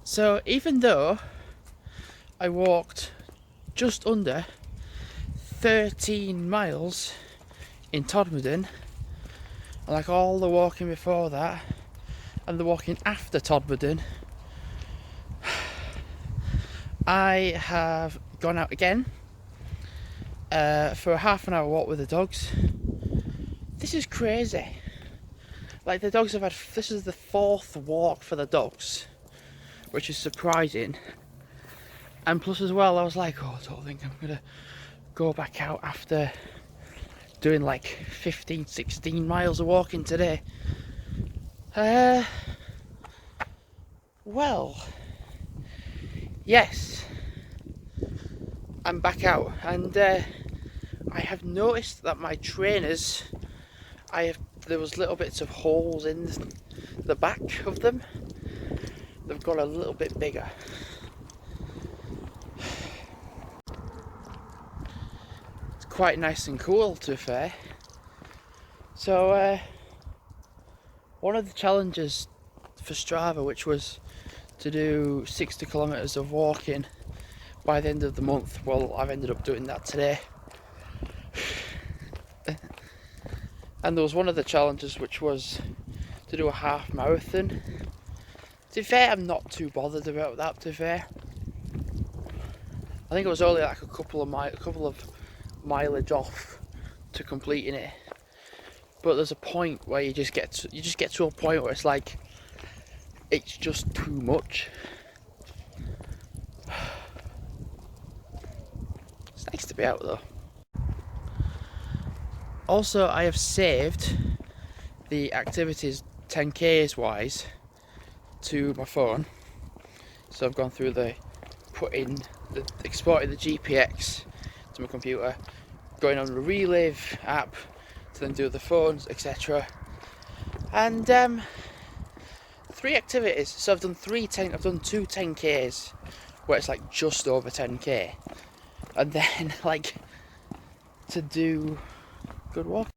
So even though I walked just under 13 miles in Todmorden, like all the walking before that and the walking after Todmorden, I have gone out again for a half an hour walk with the dogs. This is crazy. Like, the dogs have had, this is the 4th walk for the dogs, which is surprising. And plus as well, I was like, oh, I don't think I'm gonna go back out after doing like 15, 16 miles of walking today. Well, yes, I'm back out, and I have noticed that my trainers, there was little bits of holes in the back of them. They've got a little bit bigger. It's quite nice and cool, to be fair. So one of the challenges for Strava, which was to do 60 kilometers of walking by the end of the month, well, I've ended up doing that today. And there was one of the challenges which was to do a half marathon. To be fair, I'm not too bothered about that, to be fair. I think it was only like a couple of mileage off to completing it. But there's a point where you just get to a point where it's like, it's just too much. It's nice to be out though. Also, I have saved the activities 10Ks wise to my phone. So I've gone through exporting the GPX to my computer, going on the Relive app to then do the phones, etc. And 3 activities. So I've done I've done 2 10Ks where it's like just over 10K, and then like to do good walk.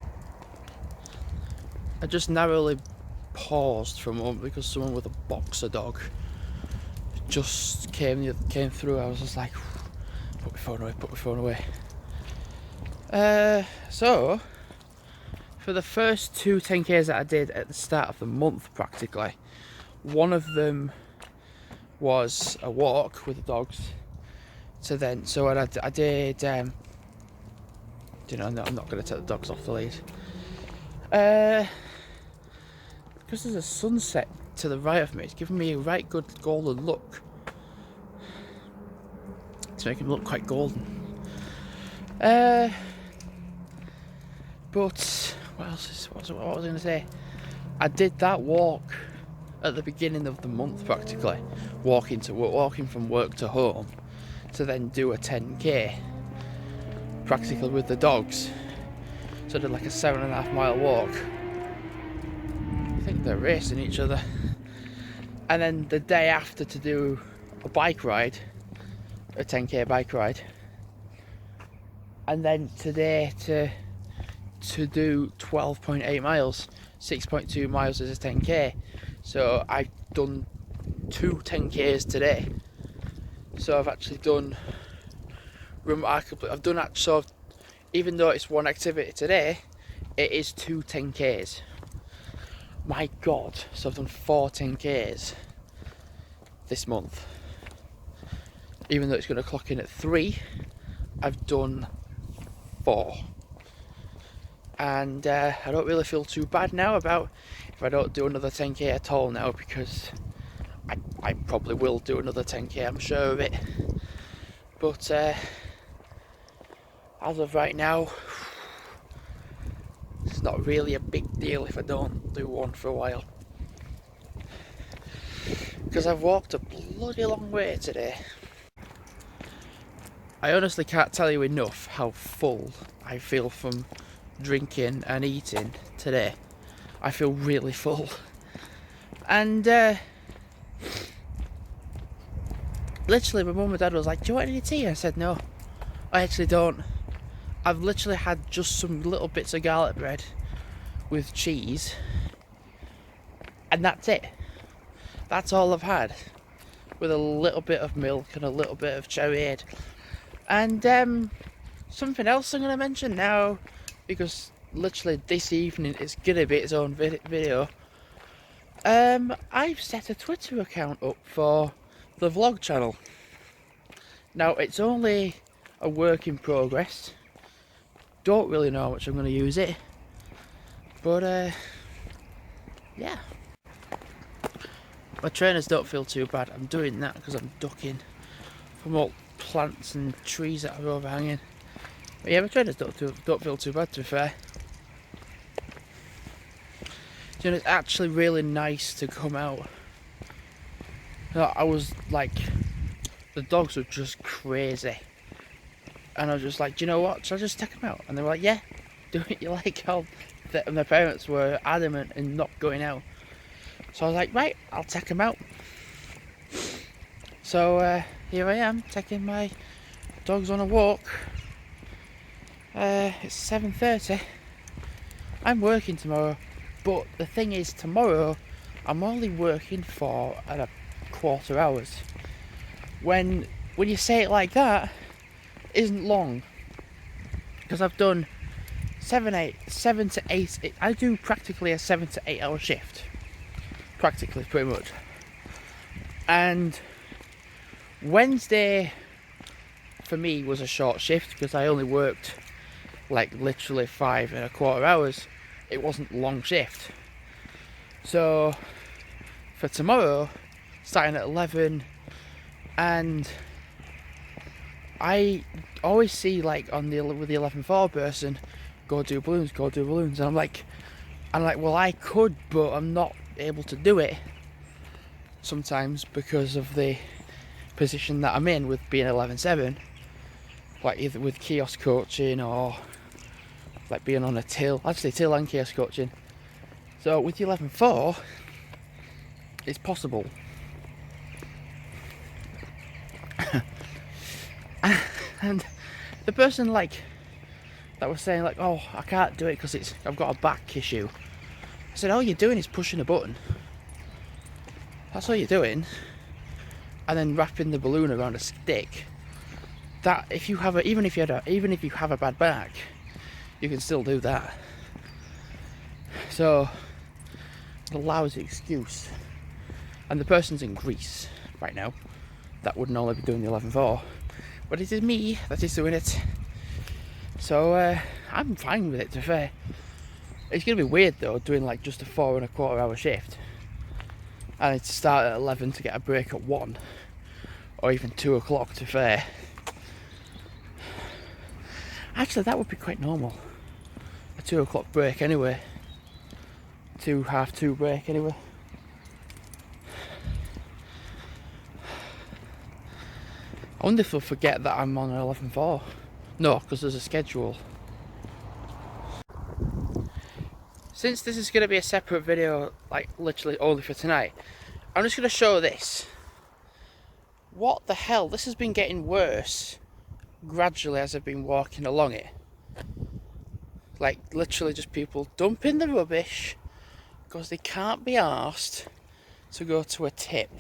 I just narrowly paused for a moment because someone with a boxer dog just came through. I was just like, put my phone away. So for the first 2 10Ks that I did at the start of the month, practically, one of them was a walk with the dogs. So I did I'm not going to take the dogs off the lead. Because there's a sunset to the right of me, it's giving me a right good golden look. It's making me look quite golden. But what was I going to say? I did that walk at the beginning of the month, practically, walking from work to home, to then do a 10K, practically with the dogs. So I did like a 7.5 mile walk. I think they're racing each other. And then the day after to do a bike ride, a 10K bike ride. And then today to do 12.8 miles, 6.2 miles is a 10K. So I've done 2 10Ks today. So I've actually done remarkably. So even though it's one activity today, it is 2 10Ks. My God, so I've done 4 10Ks this month. Even though it's going to clock in at 3, I've done 4. And I don't really feel too bad now about if I don't do another 10K at all now, because I probably will do another 10K, I'm sure of it. But as of right now, it's not really a big deal if I don't do one for a while. Because I've walked a bloody long way today. I honestly can't tell you enough how full I feel from drinking and eating today. I feel really full. And literally my mum and dad was like, do you want any tea? I said no, I actually don't. I've literally had just some little bits of garlic bread with cheese, and that's it. That's all I've had. with a little bit of milk and a little bit of cherryade. And something else I'm going to mention now, because literally this evening it's going to be its own video. I've set a Twitter account up for the vlog channel. Now it's only a work in progress. Don't really know how much I'm going to use it. But yeah. My trainers don't feel too bad. I'm doing that because I'm ducking from all plants and trees that are overhanging. But yeah, my trainers don't feel too bad, to be fair. You know, it's actually really nice to come out. I was like, the dogs were just crazy. And I was just like, do you know what? Shall I just take them out? And they were like, yeah, do it. You like how their parents were adamant in not going out. So I was like, right, I'll take them out. So here I am, taking my dogs on a walk. It's 7:30. I'm working tomorrow, but the thing is, tomorrow I'm only working for a quarter hours. When you say it like that, it isn't long, because I've done 7 to 8. I do practically a 7 to 8 hour shift, practically, pretty much. And Wednesday for me was a short shift because I only worked like literally 5.25 hours. It wasn't a long shift. So for tomorrow, starting at 11, and I always see like with the 11.4 person, go do balloons, and I'm like, well, I could, but I'm not able to do it sometimes because of the position that I'm in with being 11.7, like either with kiosk coaching or like being on a till, actually till and kiosk coaching. So with the 11.4, it's possible. And the person like that was saying like, oh, I can't do it because I've got a back issue. I said, all you're doing is pushing a button. That's all you're doing. And then wrapping the balloon around a stick. That even if you have a bad back, you can still do that. So the lousy excuse. And the person's in Greece right now. That would normally be doing the 11.4, but it is me that is doing it. So I'm fine with it, to be fair. It's gonna be weird though, doing like just a 4.25 hour shift. I need to start at 11 to get a break at 1, or even 2 o'clock, to be fair. Actually, that would be quite normal. A 2 o'clock break anyway. 2:30 break anyway. I wonder if they'll forget that I'm on 11.4. No, because there's a schedule. Since this is going to be a separate video, like literally only for tonight, I'm just going to show this. What the hell? This has been getting worse gradually as I've been walking along it. Like literally just people dumping the rubbish because they can't be arsed to go to a tip.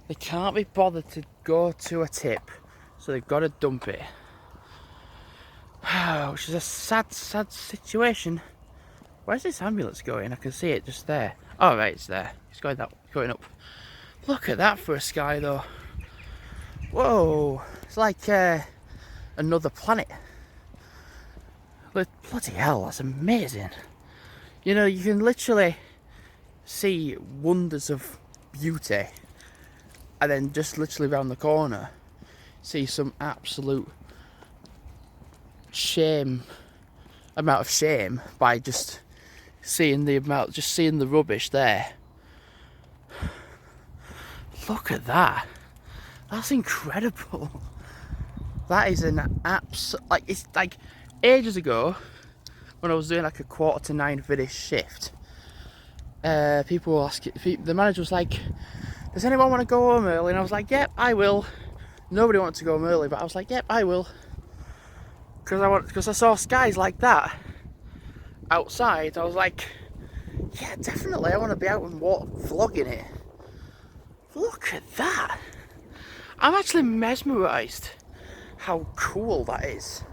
They can't be bothered to go to a tip, so they've got to dump it. Which is a sad, sad situation. Where's this ambulance going? I can see it just there. Oh right, it's there. It's going up. Look at that for a sky though. Whoa, it's like another planet. But bloody hell, that's amazing. You know, you can literally see wonders of beauty, and then just literally around the corner see some absolute amount of shame by just seeing the rubbish there. Look at that. That's incredible. That is an like, it's like ages ago when I was doing like a 8:45 finish shift. People were asking, the manager was like, does anyone want to go home early? And I was like, yep, I will. Nobody wanted to go home early, but I was like, yep, I will. Because I saw skies like that outside. I was like, yeah, definitely, I want to be out and vlogging it. Look at that. I'm actually mesmerised how cool that is.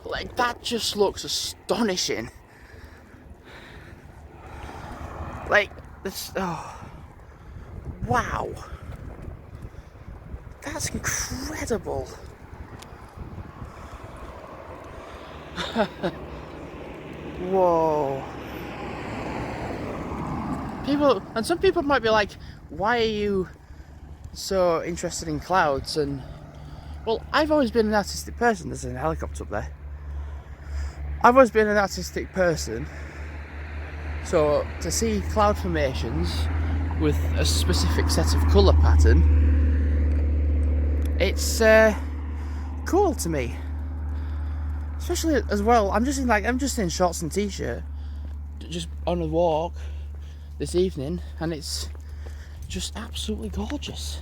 Like, that just looks astonishing. Like, this, oh, wow. That's incredible. Whoa. Some people might be like, why are you so interested in clouds? And, well, I've always been an artistic person. There's a helicopter up there. I've always been an artistic person. So, to see cloud formations with a specific set of colour pattern, it's cool to me. Especially as well, I'm just in shorts and t-shirt, just on a walk this evening, and it's just absolutely gorgeous.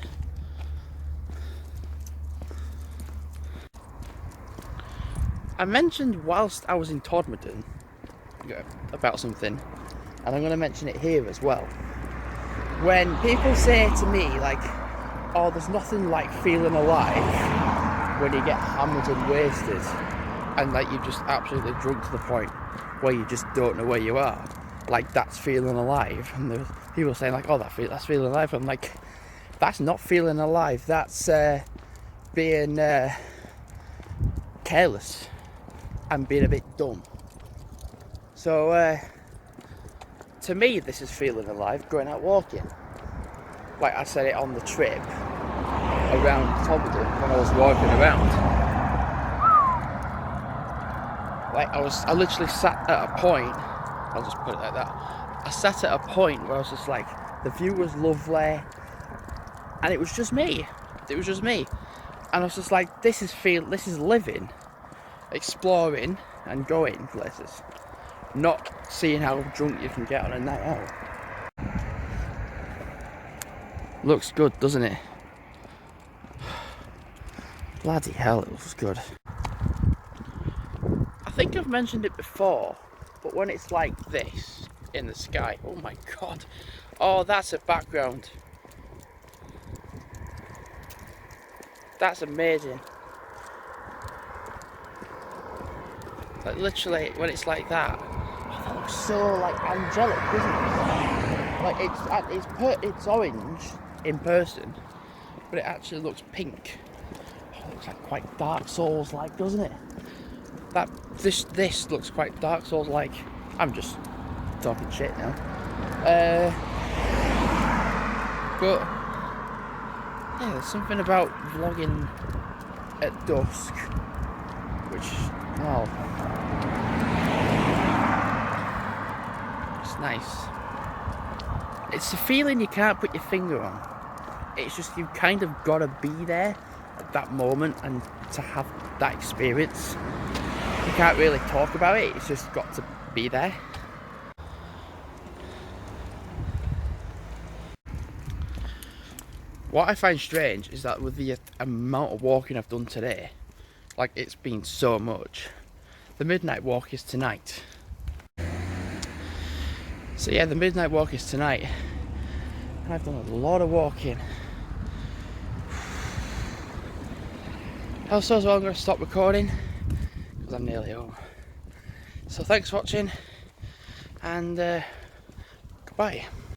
I mentioned whilst I was in Todmorden about something, and I'm going to mention it here as well. When people say to me, like, oh, there's nothing like feeling alive when you get hammered and wasted, and like you're just absolutely drunk to the point where you just don't know where you are. Like, that's feeling alive. And there's people saying like, oh, that's feeling alive. I'm like, that's not feeling alive. That's being careless and being a bit dumb. So to me, this is feeling alive, going out walking. Like I said it on the trip around Todmorden when I was walking around. Like, I literally sat at a point, I'll just put it like that, I sat at a point where I was just like, the view was lovely, and it was just me, and I was just like, this is living, exploring and going places, not seeing how drunk you can get on a night out. Looks good, doesn't it? Bloody hell, it looks good. I think I've mentioned it before, but when it's like this in the sky, oh my god, oh, that's a background. That's amazing. Like, literally, when it's like that, oh, that looks so like angelic, doesn't it? Like, it's orange in person, but it actually looks pink. Oh, it looks like quite Dark Souls-like, doesn't it? This looks quite Dark Souls-like. I'm just talking shit now. But yeah, there's something about vlogging at dusk, which, well, it's nice. It's a feeling you can't put your finger on. It's just, you've kind of got to be there at that moment and to have that experience. You can't really talk about it, it's just got to be there. What I find strange is that with the amount of walking I've done today, like, it's been so much. The midnight walk is tonight. So yeah, the midnight walk is tonight. And I've done a lot of walking. Also, as well, I'm going to stop recording because I'm nearly home. So thanks for watching, and goodbye.